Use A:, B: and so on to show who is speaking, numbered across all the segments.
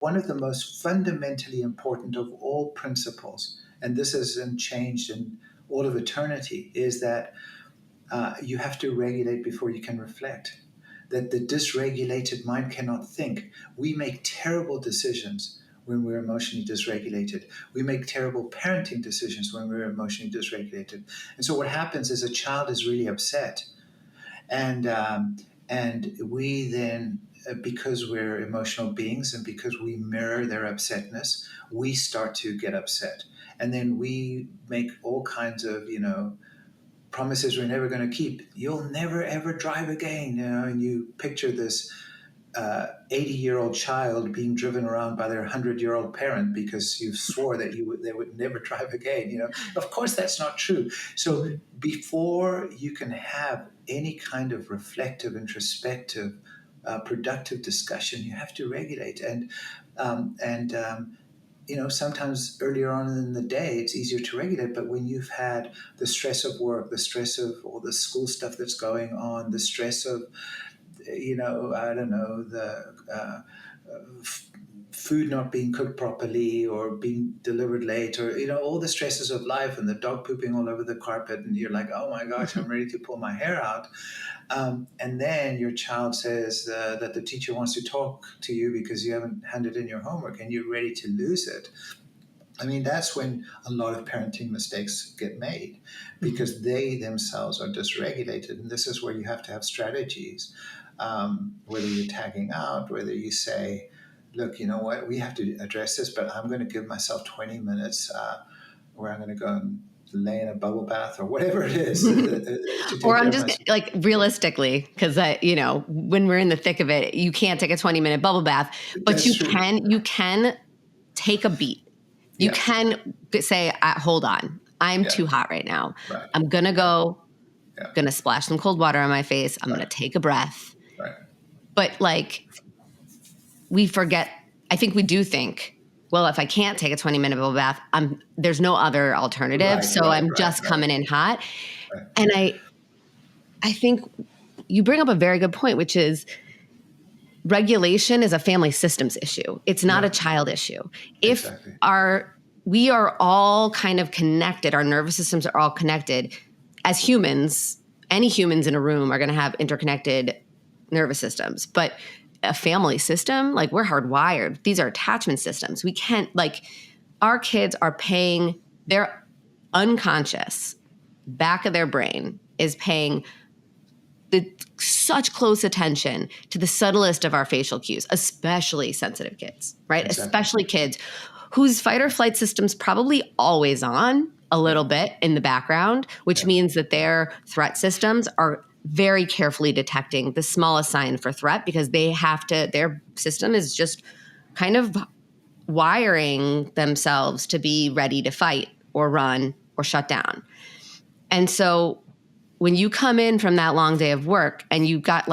A: one of the most fundamentally important of all principles, and this hasn't changed in all of eternity, is that you have to regulate before you can reflect. That the dysregulated mind cannot think. We make terrible decisions when we're emotionally dysregulated. We make terrible parenting decisions when we're emotionally dysregulated. And so what happens is a child is really upset, and we then, because we're emotional beings and because we mirror their upsetness, we start to get upset, and then we make all kinds of promises we're never going to keep. You'll never ever drive again, and you picture this 80-year-old child being driven around by their 100-year-old parent because you swore that they would never drive again. Of course, that's not true. So before you can have any kind of reflective, introspective, productive discussion, you have to regulate. And sometimes earlier on in the day, it's easier to regulate. But when you've had the stress of work, the stress of all the school stuff that's going on, the stress of, I don't know, the food not being cooked properly or being delivered late, or, all the stresses of life, and the dog pooping all over the carpet, and you're like, oh my gosh, I'm ready to pull my hair out. And then your child says that the teacher wants to talk to you because you haven't handed in your homework, and you're ready to lose it. I mean, that's when a lot of parenting mistakes get made, because they themselves are dysregulated. And this is where you have to have strategies, whether you're tagging out, whether you say, look, you know what, we have to address this, but I'm going to give myself 20 minutes where I'm going to go and lay in a bubble bath or whatever it is to take
B: Or
A: care
B: I'm
A: of
B: just
A: myself.
B: like, realistically, because when we're in the thick of it, you can't take a 20-minute bubble bath, but
A: That's
B: you
A: true.
B: can take a beat. You
A: Yeah.
B: can say, hold on, I'm
A: Yeah.
B: too hot right now.
A: Right.
B: I'm going to go,
A: Yeah.
B: going to splash some cold water on my face. I'm going
A: Right.
B: to take a breath.
A: Right.
B: But we forget, I think we do think, well, if I can't take a 20-minute bubble bath, there's no other alternative.
A: Right,
B: So
A: right,
B: I'm
A: right,
B: just
A: right.
B: coming in hot.
A: Right.
B: And I think you bring up a very good point, which is regulation is a family systems issue. It's not a child issue. If
A: Exactly.
B: we are all kind of connected, our nervous systems are all connected. As humans, any humans in a room are going to have interconnected nervous systems. But a family system, we're hardwired. These are attachment systems. We can't, our kids are paying, their unconscious back of their brain is paying such close attention to the subtlest of our facial cues, especially sensitive kids, right?
A: Exactly.
B: Especially kids whose fight or flight system's probably always on a little bit in the background, which means that their threat systems are very carefully detecting the smallest sign for threat, because their system is just kind of wiring themselves to be ready to fight or run or shut down. And so when you come in from that long day of work and you got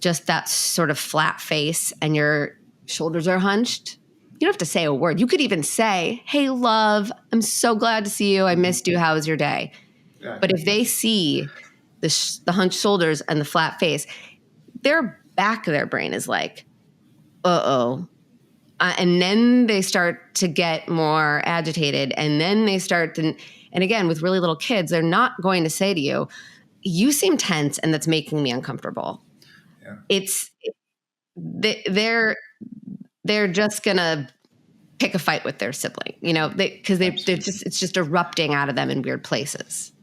B: just that sort of flat face and your shoulders are hunched, you don't have to say a word. You could even say, hey, love, I'm so glad to see you. I missed you. How was your day?
A: Yeah.
B: But if they see the hunched shoulders and the flat face, their back of their brain is like, uh-oh. And then they start to get more agitated. And then they start to, and again, with really little kids, they're not going to say to you, you seem tense and that's making me uncomfortable.
A: Yeah.
B: They're just going to pick a fight with their sibling, because they're just, it's just erupting out of them in weird places.